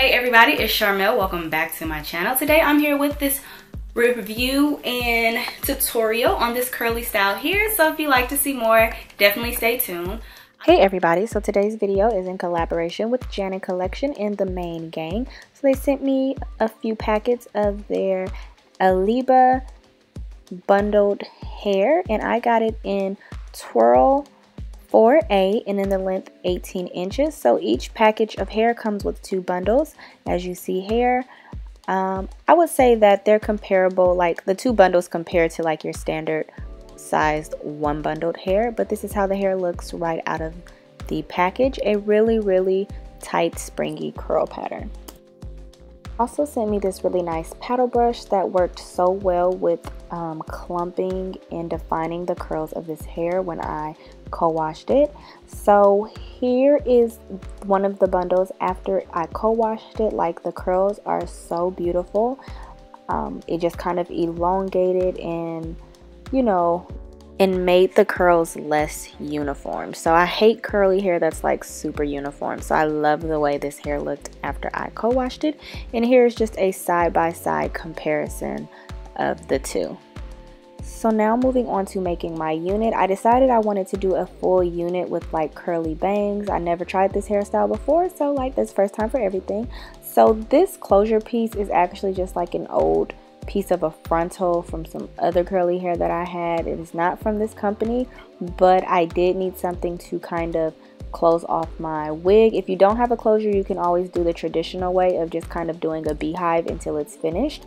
Hey everybody, it's Sharmel. Welcome back to my channel. Today I'm here with this review and tutorial on this curly style here. So if you'd like to see more, definitely stay tuned. Hey everybody, so today's video is in collaboration with Janet Collection and the Main Gang. So they sent me a few packets of their Aliba bundled hair, and I got it in Twirl 4A and in the length 18 inches. So each package of hair comes with 2 bundles, as you see here. I would say that they're comparable, like the 2 bundles compared to like your standard sized 1 bundled hair, but this is how the hair looks right out of the package. A really tight springy curl pattern. Also sent me this really nice paddle brush that worked so well with clumping and defining the curls of this hair when I co-washed it. So here is one of the bundles after I co-washed it. Like, the curls are so beautiful. It just kind of elongated and, you know, and made the curls less uniform. So I hate curly hair that's like super uniform. So I love the way this hair looked after I co-washed it. And here's just a side-by-side comparison of the 2. So now moving on to making my unit. I decided I wanted to do a full unit with like curly bangs. I never tried this hairstyle before, so like this first time for everything. So this closure piece is actually just like an old piece of a frontal from some other curly hair that I had. It is not from this company, but I did need something to kind of close off my wig. If you don't have a closure, you can always do the traditional way of just kind of doing a beehive until it's finished.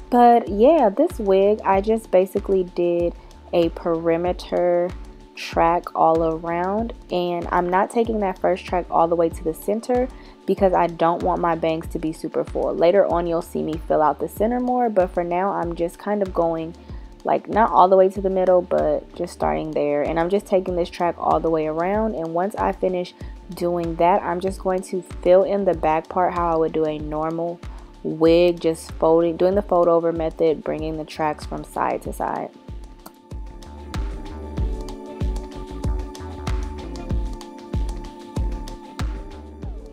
But yeah, this wig, I just basically did a perimeter track all around, and I'm not taking that first track all the way to the center because I don't want my bangs to be super full. Later on you'll see me fill out the center more, but for now I'm just kind of going like not all the way to the middle, but just starting there. And I'm just taking this track all the way around, and once I finish doing that, I'm just going to fill in the back part how I would do a normal wig, just folding, doing the fold over method, bringing the tracks from side to side.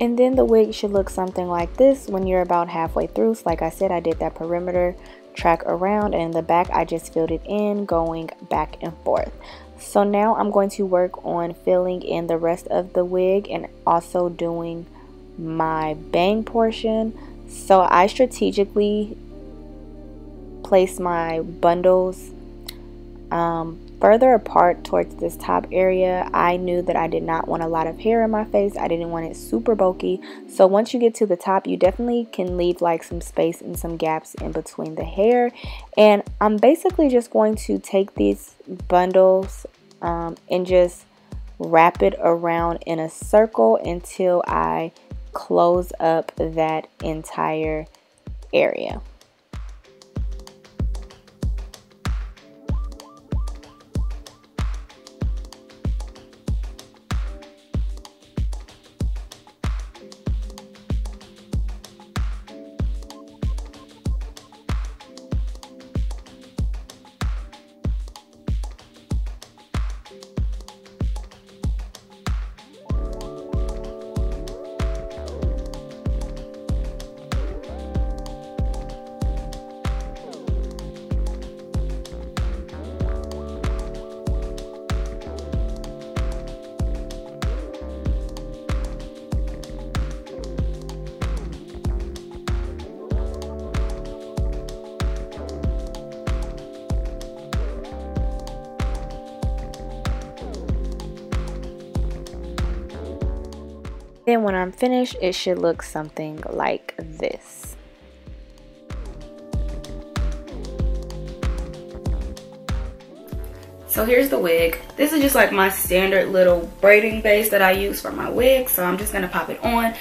And then the wig should look something like this when you're about halfway through. So like I said, I did that perimeter track around, and in the back I just filled it in, going back and forth. So now I'm going to work on filling in the rest of the wig and also doing my bang portion. So I strategically place my bundles further apart towards this top area. I knew that I did not want a lot of hair in my face. I didn't want it super bulky. So once you get to the top, you definitely can leave like some space and some gaps in between the hair. And I'm basically just going to take these bundles and just wrap it around in a circle until I close up that entire area. Then when I'm finished, it should look something like this. So here's the wig. This is just like my standard little braiding base that I use for my wig, so I'm just gonna pop it on.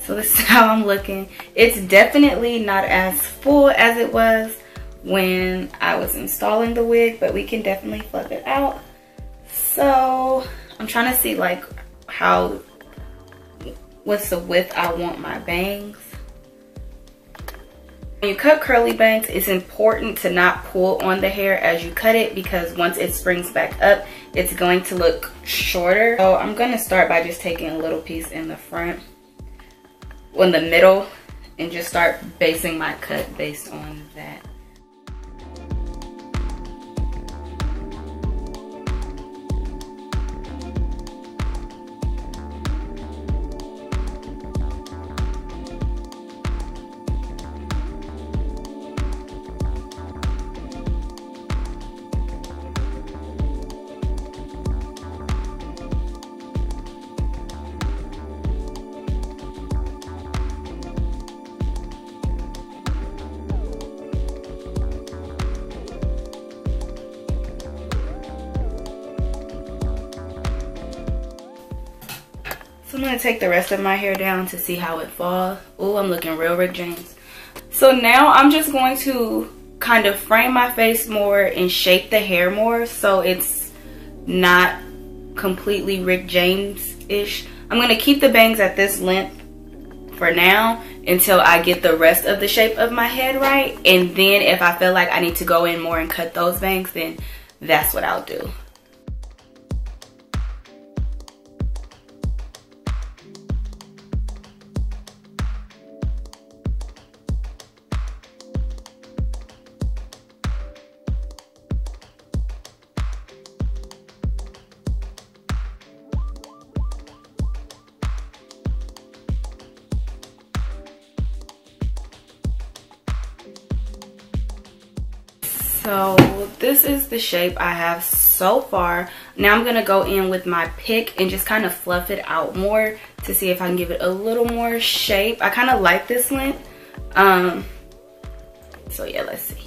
So this is how I'm looking. It's definitely not as full as it was when I was installing the wig, but we can definitely fluff it out. So I'm trying to see like what's the width I want my bangs. When you cut curly bangs, it's important to not pull on the hair as you cut it, because once it springs back up, it's going to look shorter. So I'm going to start by just taking a little piece in the front, in the middle, and just start basing my cut based on that. So I'm going to take the rest of my hair down to see how it falls. Ooh, I'm looking real Rick James. So now I'm just going to kind of frame my face more and shape the hair more so it's not completely Rick James-ish. I'm going to keep the bangs at this length for now until I get the rest of the shape of my head right. And then if I feel like I need to go in more and cut those bangs, then that's what I'll do. So this is the shape I have so far. Now I'm gonna go in with my pick and just kind of fluff it out more to see if I can give it a little more shape. I kind of like this length. So yeah, let's see.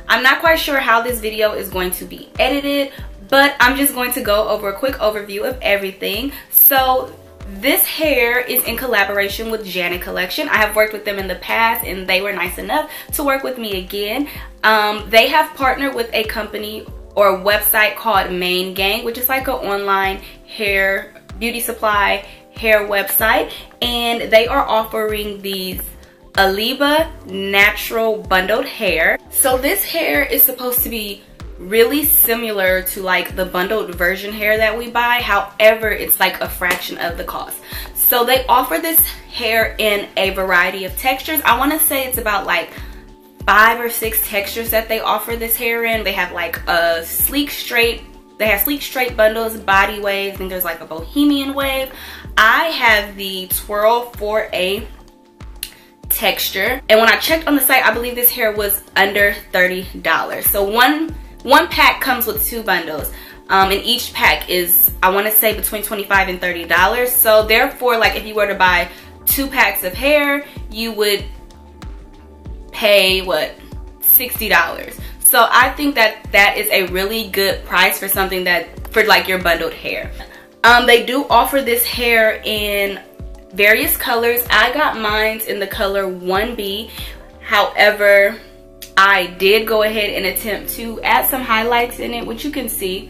I'm not quite sure how this video is going to be edited, but I'm just going to go over a quick overview of everything. So this hair is in collaboration with Janet Collection. I have worked with them in the past and they were nice enough to work with me again. They have partnered with a company or a website called Main Gang, which is like an online hair beauty supply hair website, and they are offering these Aliba natural bundled hair. So this hair is supposed to be really similar to like the bundled version hair that we buy. However, it's like a fraction of the cost. So they offer this hair in a variety of textures. I want to say it's about like 5 or 6 textures that they offer this hair in. They have like a sleek straight, they have sleek straight bundles, body waves, and there's like a bohemian wave. I have the Twirl 4A texture, and when I checked on the site, I believe this hair was under $30. So one pack comes with 2 bundles, and each pack is, I want to say, between $25 and $30. So therefore, like if you were to buy 2 packs of hair, you would pay what, $60. So I think that that is a really good price for something that, for like your bundled hair. They do offer this hair in various colors. I got mine in the color 1B. However, I did go ahead and attempt to add some highlights in it, which you can see.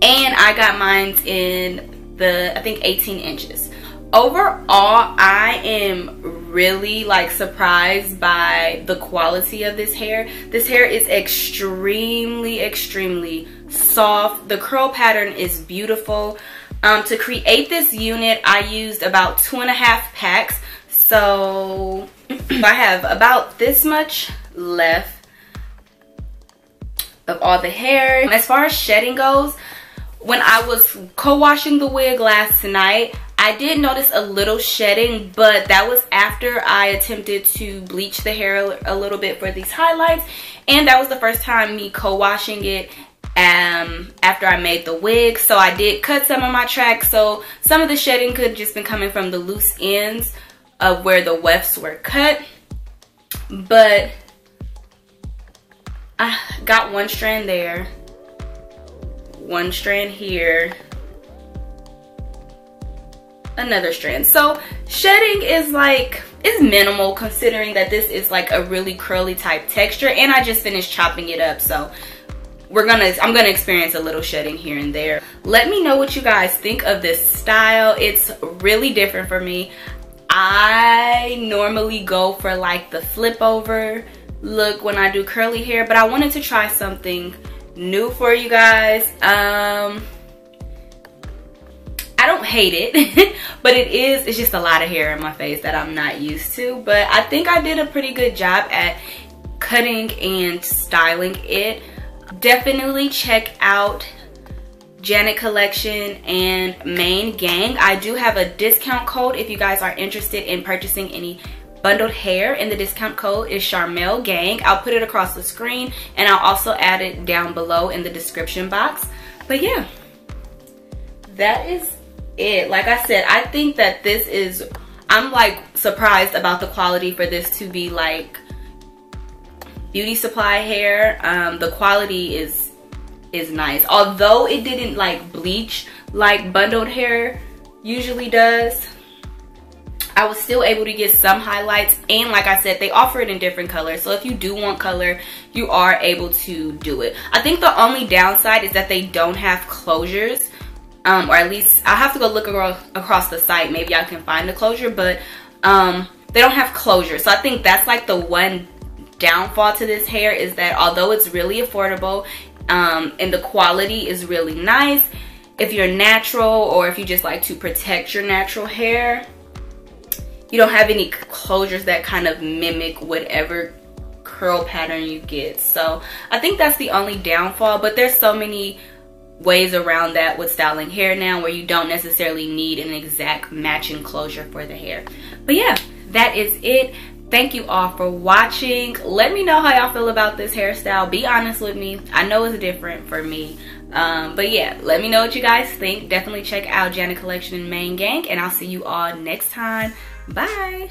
And I got mine in the, I think, 18 inches. Overall, I am really like surprised by the quality of this hair. This hair is extremely, extremely soft. The curl pattern is beautiful. To create this unit, I used about 2.5 packs. So I have about this much left of all the hair. As far as shedding goes, when I was co-washing the wig last night, I did notice a little shedding, but that was after I attempted to bleach the hair a little bit for these highlights. And that was the first time me co-washing it after I made the wig. So I did cut some of my tracks, so some of the shedding could have just been coming from the loose ends of where the wefts were cut. But I got one strand there, one strand here, another strand. So shedding is like it's minimal considering that this is like a really curly type texture, and I just finished chopping it up, so I'm gonna experience a little shedding here and there. Let me know what you guys think of this style. It's really different for me. I normally go for like the flip over look when I do curly hair, but I wanted to try something new for you guys. I don't hate it, but it's just a lot of hair in my face that I'm not used to. But I think I did a pretty good job at cutting and styling it. Definitely check out Janet Collection and Main Gang. I do have a discount code if you guys are interested in purchasing any bundled hair, and the discount code is Sharmel Gang. I'll put it across the screen, and I'll also add it down below in the description box. But yeah, that is it. Like I said, I think that this is, I'm like surprised about the quality for this to be like beauty supply hair. The quality is nice, although it didn't like bleach like bundled hair usually does. I was still able to get some highlights, and like I said, they offer it in different colors, so if you do want color, you are able to do it. I think the only downside is that they don't have closures, or at least I'll have to go look across the site, maybe I can find the closure, but they don't have closure. So I think that's like the one downfall to this hair, is that although it's really affordable and the quality is really nice, if you're natural or if you just like to protect your natural hair, you don't have any closures that kind of mimic whatever curl pattern you get. So I think that's the only downfall, but there's so many ways around that with styling hair now where you don't necessarily need an exact matching closure for the hair. But yeah, that is it. Thank you all for watching. Let me know how y'all feel about this hairstyle. Be honest with me. I know it's different for me. But yeah, let me know what you guys think. Definitely check out Janet Collection and Main Gang, and I'll see you all next time. Bye.